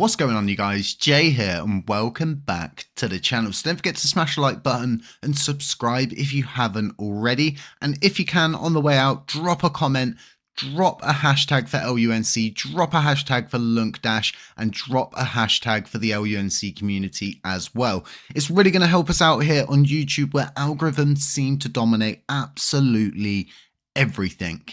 What's going on, you guys? Jay here and welcome back to the channel. So don't forget to smash the like button and subscribe if you haven't already. And if you can, on the way out, drop a comment, drop a hashtag for LUNC, drop a hashtag for LUNCDash, and drop a hashtag for the LUNC community as well. It's really going to help us out here on YouTube, where algorithms seem to dominate absolutely everything.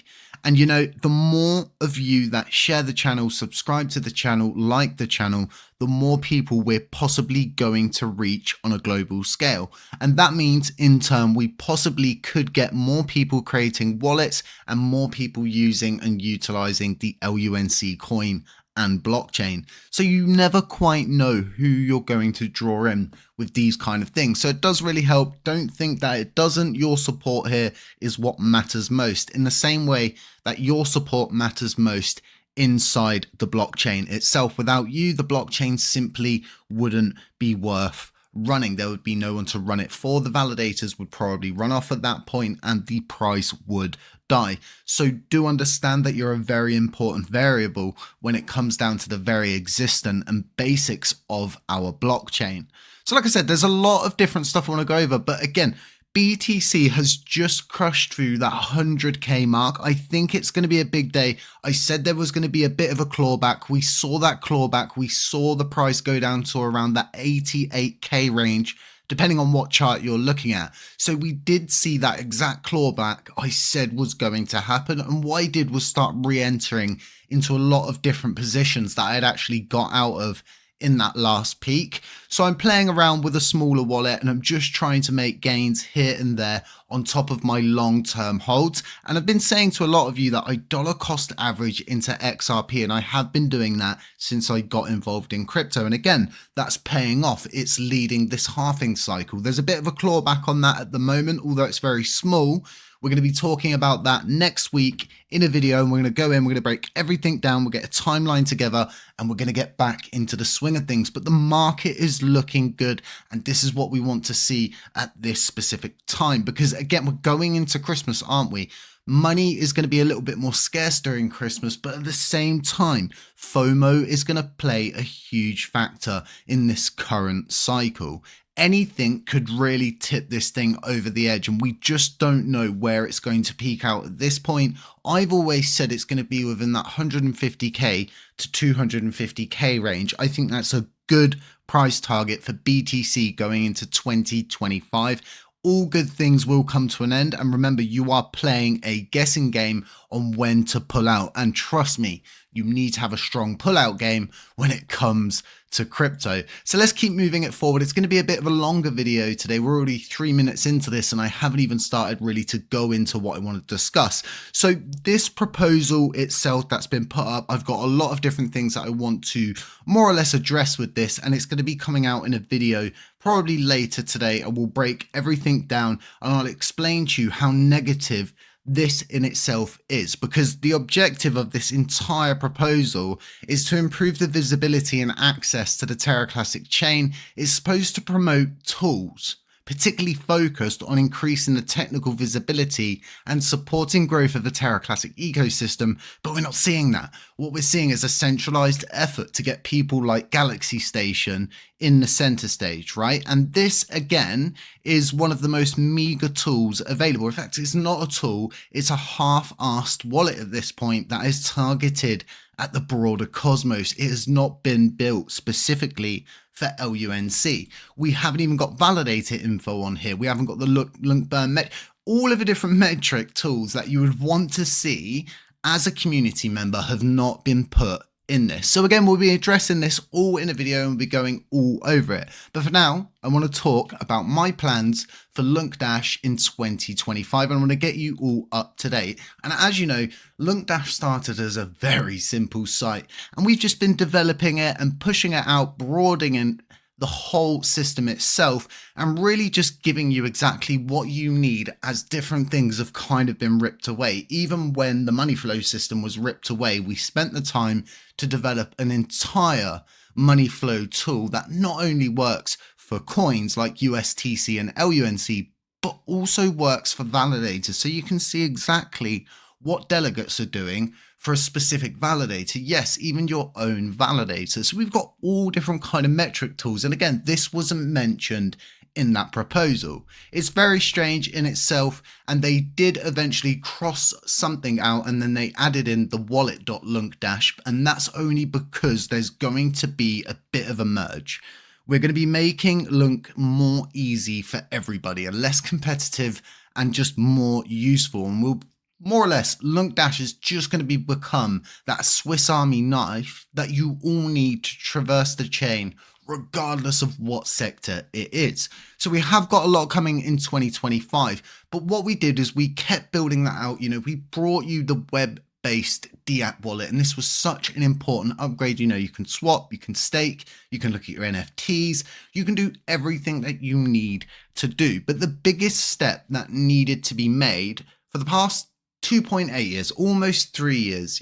And you know, the more of you that share the channel, subscribe to the channel, like the channel, the more people we're possibly going to reach on a global scale. And that means in turn, we possibly could get more people creating wallets and more people using and utilizing the LUNC coin and blockchain. So you never quite know who you're going to draw in with these kind of things. So it does really help. Don't think that it doesn't. Your support here is what matters most, in the same way that your support matters most inside the blockchain itself. Without you, the blockchain simply wouldn't be worth running. There would be no one to run it for. The validators would probably run off at that point and the price would die. So do understand that you're a very important variable when it comes down to the very existence and basics of our blockchain. So like I said, there's a lot of different stuff I want to go over, but again, BTC has just crushed through that 100k mark. I think it's going to be a big day. I said there was going to be a bit of a clawback. We saw that clawback. We saw the price go down to around that 88k range, depending on what chart you're looking at. So we did see that exact clawback I said was going to happen. And what I did was start re-entering into a lot of different positions that I had actually got out of in that last peak. So I'm playing around with a smaller wallet and I'm just trying to make gains here and there on top of my long-term holds. And I've been saying to a lot of you that I dollar cost average into XRP, and I have been doing that since I got involved in crypto. And again, that's paying off. It's leading this halving cycle. There's a bit of a clawback on that at the moment, although it's very small. We're going to be talking about that next week in a video, and we're going to go in, we're going to break everything down, we'll get a timeline together, and we're going to get back into the swing of things. But the market is looking good, and this is what we want to see at this specific time, because again, we're going into Christmas, aren't we? Money is going to be a little bit more scarce during Christmas, but at the same time, FOMO is going to play a huge factor in this current cycle. Anything could really tip this thing over the edge, and we just don't know where it's going to peak out at this point. I've always said it's going to be within that 150k to 250k range. I think that's a good price target for BTC going into 2025. All good things will come to an end, and remember, you are playing a guessing game on when to pull out, and trust me, you need to have a strong pull-out game when it comes to crypto. So let's keep moving it forward. It's going to be a bit of a longer video today. We're already 3 minutes into this and I haven't even started really to go into what I want to discuss. So this proposal itself that's been put up, I've got a lot of different things that I want to more or less address with this, and it's going to be coming out in a video probably later today. I will break everything down and I'll explain to you how negative this in itself is, because the objective of this entire proposal is to improve the visibility and access to the Terra Classic chain. It's supposed to promote tools particularly focused on increasing the technical visibility and supporting growth of the Terra Classic ecosystem, but we're not seeing that. What we're seeing is a centralized effort to get people like Galaxy Station in the center stage, right? And this, again, is one of the most meager tools available. In fact, it's not a tool, it's a half-assed wallet at this point that is targeted at the broader cosmos. It has not been built specifically for LUNC. We haven't even got validator info on here. We haven't got the Lunc burn all of the different metric tools that you would want to see as a community member have not been put in this. So again, we'll be addressing this all in a video and we'll be going all over it. But for now, I want to talk about my plans for LUNCDash in 2025. And I want to get you all up to date. And as you know, LUNCDash started as a very simple site, and we've just been developing it and pushing it out, broadening the whole system itself, and really just giving you exactly what you need as different things have kind of been ripped away. Even when the money flow system was ripped away, we spent the time to develop an entire money flow tool that not only works for coins like USTC and LUNC, but also works for validators. So you can see exactly what delegates are doing for a specific validator. Yes, even your own validator. So we've got all different kind of metric tools. And again, this wasn't mentioned in that proposal. It's very strange in itself, and they did eventually cross something out and then they added in the wallet.LUNCDash, and that's only because there's going to be a bit of a merge. We're going to be making Lunc more easy for everybody and less competitive and just more useful, and we'll more or less, LUNCDash is just going to become that Swiss Army knife that you all need to traverse the chain, regardless of what sector it is. So we have got a lot coming in 2025, but what we did is we kept building that out. We brought you the web-based DApp wallet, and this was such an important upgrade. You can swap, you can stake, you can look at your NFTs, you can do everything that you need to do. But the biggest step that needed to be made for the past 2.8 years, almost 3 years,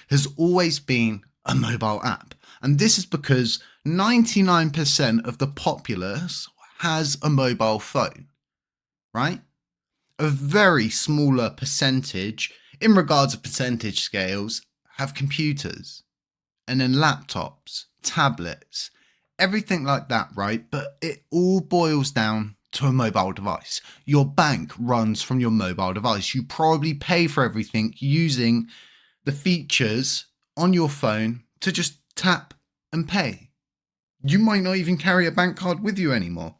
has always been a mobile app. And this is because 99% of the populace has a mobile phone, right? A very smaller percentage, in regards to percentage scales, have computers, and then laptops, tablets, everything like that, right? But it all boils down to a mobile device. Your bank runs from your mobile device. You probably pay for everything using the features on your phone to just tap and pay. You might not even carry a bank card with you anymore.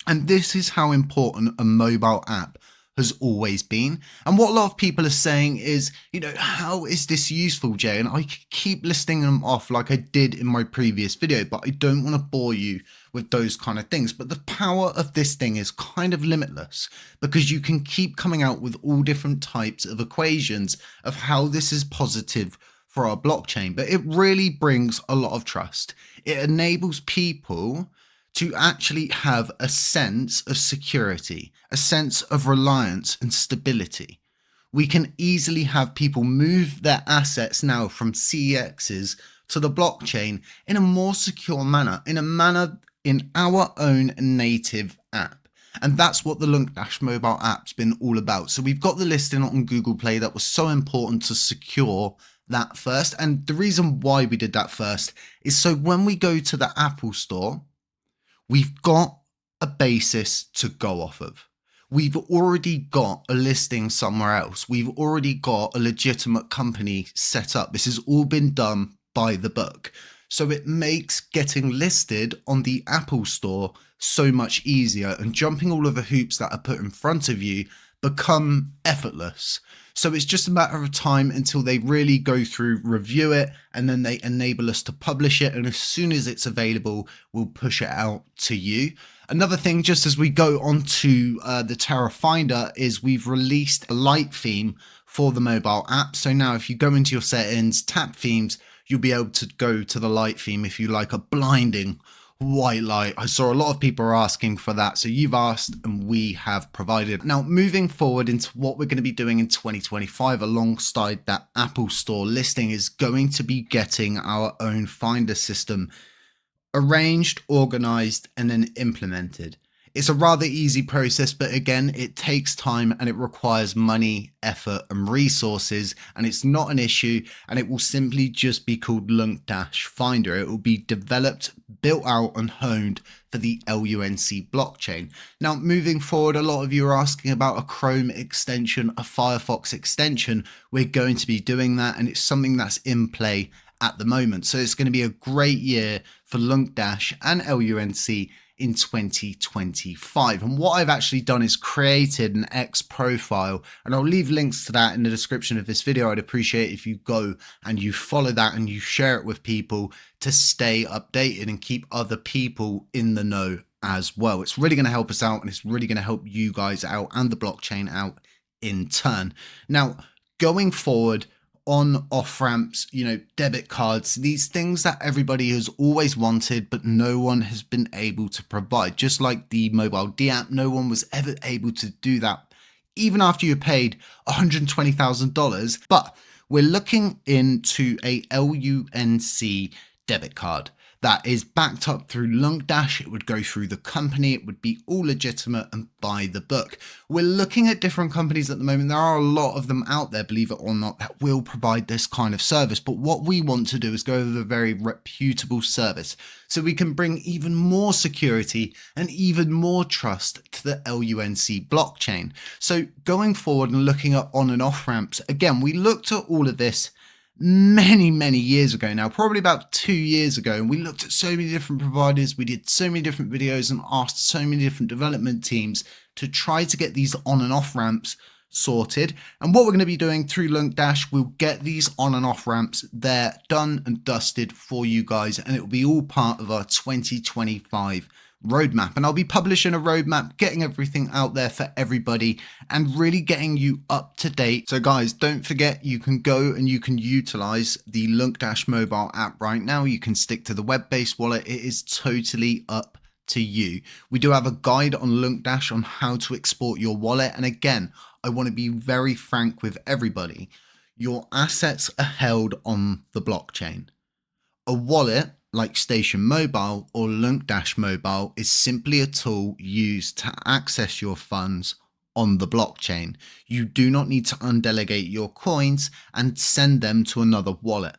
And this is how important a mobile app has always been. And what a lot of people are saying is, how is this useful, Jay? And I keep listing them off like I did in my previous video, but I don't want to bore you with those kind of things. But the power of this thing is kind of limitless, because you can keep coming out with all different types of equations of how this is positive for our blockchain. But it really brings a lot of trust. It enables people to actually have a sense of security, a sense of reliance and stability. We can easily have people move their assets now from CEXs to the blockchain in a more secure manner, in our own native app. And that's what the LUNCDash mobile app's been all about. So we've got the listing on Google Play. That was so important to secure that first. And the reason why we did that first is so when we go to the Apple Store, we've got a basis to go off of. We've already got a listing somewhere else. We've already got a legitimate company set up. This has all been done by the book. So it makes getting listed on the Apple Store so much easier, and jumping all of the hoops that are put in front of you become effortless. So it's just a matter of time until they really go through, review it, and then they enable us to publish it. And as soon as it's available, we'll push it out to you. Another thing, just as we go on to the Terra Finder, is we've released a light theme for the mobile app. So now if you go into your settings, tap themes, you'll be able to go to the light theme if you like a blinding white light. I saw a lot of people are asking for that, so you've asked and we have provided. Now moving forward into what we're going to be doing in 2025 alongside that Apple Store listing is going to be getting our own Finder system arranged, organized, and then implemented. It's a rather easy process, but again, it takes time and it requires money, effort, and resources, and it's not an issue, and it will simply just be called LUNCDash Finder. It will be developed, built out, and honed for the LUNC blockchain. Now, moving forward, a lot of you are asking about a Chrome extension, a Firefox extension. We're going to be doing that, and it's something that's in play at the moment. So it's going to be a great year for LUNCDash and LUNC in 2025. And what I've actually done is created an X profile, and I'll leave links to that in the description of this video. I'd appreciate if you go and you follow that and you share it with people to stay updated and keep other people in the know as well. It's really going to help us out, and it's really going to help you guys out and the blockchain out in turn. Now, going forward, on off ramps, debit cards, these things that everybody has always wanted, but no one has been able to provide. Just like the mobile DApp, no one was ever able to do that, even after you paid $120,000. But we're looking into a LUNC debit card. that is backed up through LUNCDash. It would go through the company. It would be all legitimate and by the book. We're looking at different companies at the moment. There are a lot of them out there, believe it or not, that will provide this kind of service. But what we want to do is go with a very reputable service so we can bring even more security and even more trust to the LUNC blockchain. So going forward and looking at on and off ramps, again, we looked at all of this many years ago now, probably about 2 years ago, and we looked at so many different providers. We did so many different videos and asked so many different development teams to try to get these on and off ramps sorted. And what we're going to be doing through LUNCDash, we'll get these on and off ramps there done and dusted for you guys, and it will be all part of our 2025 roadmap. And I'll be publishing a roadmap, getting everything out there for everybody and really getting you up to date. So guys, don't forget, you can go and you can utilize the LUNCDash mobile app right now. You can stick to the web-based wallet. It is totally up to you. We do have a guide on LUNCDash on how to export your wallet. And again, I want to be very frank with everybody. Your assets are held on the blockchain. A wallet like Station Mobile or LUNCDash Mobile is simply a tool used to access your funds on the blockchain. You do not need to undelegate your coins and send them to another wallet.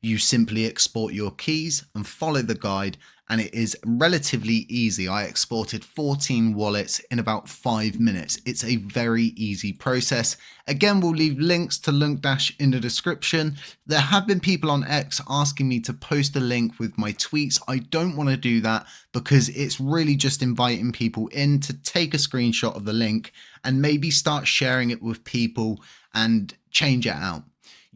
You simply export your keys and follow the guide, and it is relatively easy. I exported 14 wallets in about 5 minutes. It's a very easy process. Again, we'll leave links to LUNCDash in the description. There have been people on X asking me to post a link with my tweets. I don't want to do that because it's really just inviting people in to take a screenshot of the link and maybe start sharing it with people and change it out.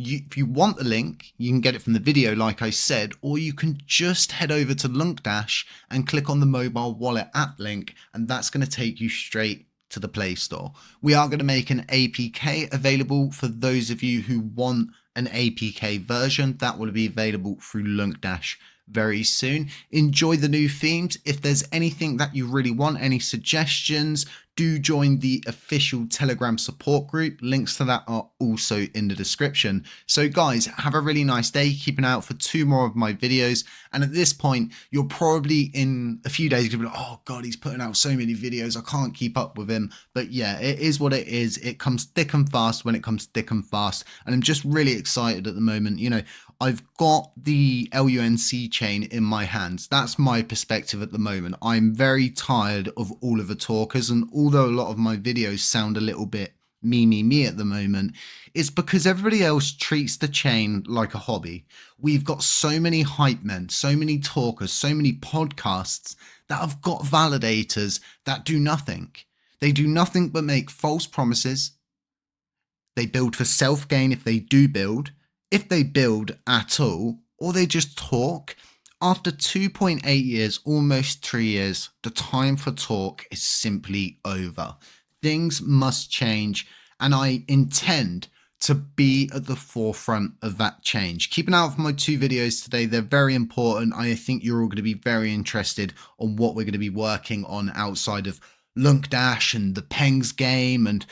If you want the link, you can get it from the video, like I said, or you can just head over to LUNCDash and click on the mobile wallet app link, and that's going to take you straight to the Play Store. We are going to make an APK available for those of you who want an APK version. That will be available through LUNCDash very soon. Enjoy the new themes. If there's anything that you really want, any suggestions, do join the official Telegram support group. Links to that are also in the description. So guys, have a really nice day. Keep an eye out for 2 more of my videos. And at this point, you're probably in a few days going to be like, oh God, he's putting out so many videos. I can't keep up with him. But yeah, it is what it is. It comes thick and fast when it comes thick and fast. And I'm just really excited at the moment. You know, I've got the LUNC chain in my hands. That's my perspective at the moment. I'm very tired of all of the talkers, and although a lot of my videos sound a little bit me at the moment, it's because everybody else treats the chain like a hobby. We've got so many hype men, so many talkers, so many podcasts that have got validators that do nothing. They do nothing but make false promises. They build for self-gain if they do build. If they build at all, or they just talk. After 2.8 years, almost 3 years, the time for talk is simply over. Things must change, and I intend to be at the forefront of that change. Keep an eye out for my 2 videos today. They're very important. I think you're all going to be very interested on what we're going to be working on outside of LUNCDash and the Pengs game and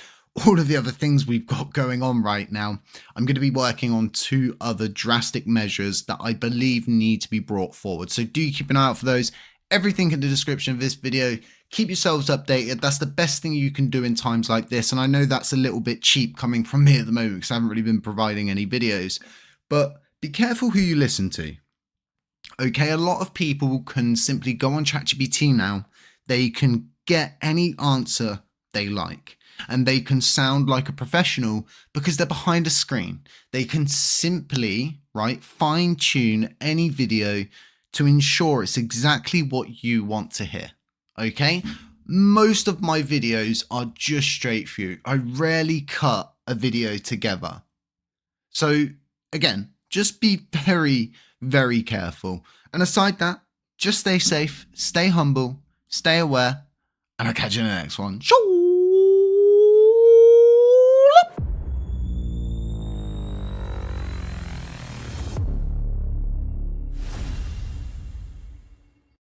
all of the other things we've got going on right now. I'm going to be working on 2 other drastic measures that I believe need to be brought forward. So do keep an eye out for those. Everything in the description of this video. Keep yourselves updated. That's the best thing you can do in times like this. And I know that's a little bit cheap coming from me at the moment because I haven't really been providing any videos. But be careful who you listen to. Okay, a lot of people can simply go on ChatGPT now. They can get any answer they like. And they can sound like a professional because they're behind a screen. They can simply, right, fine tune any video to ensure it's exactly what you want to hear. Okay? Most of my videos are just straight through. I rarely cut a video together. So again, just be very careful. And aside that, just stay safe, stay humble, stay aware, and I'll catch you in the next one. Shoo!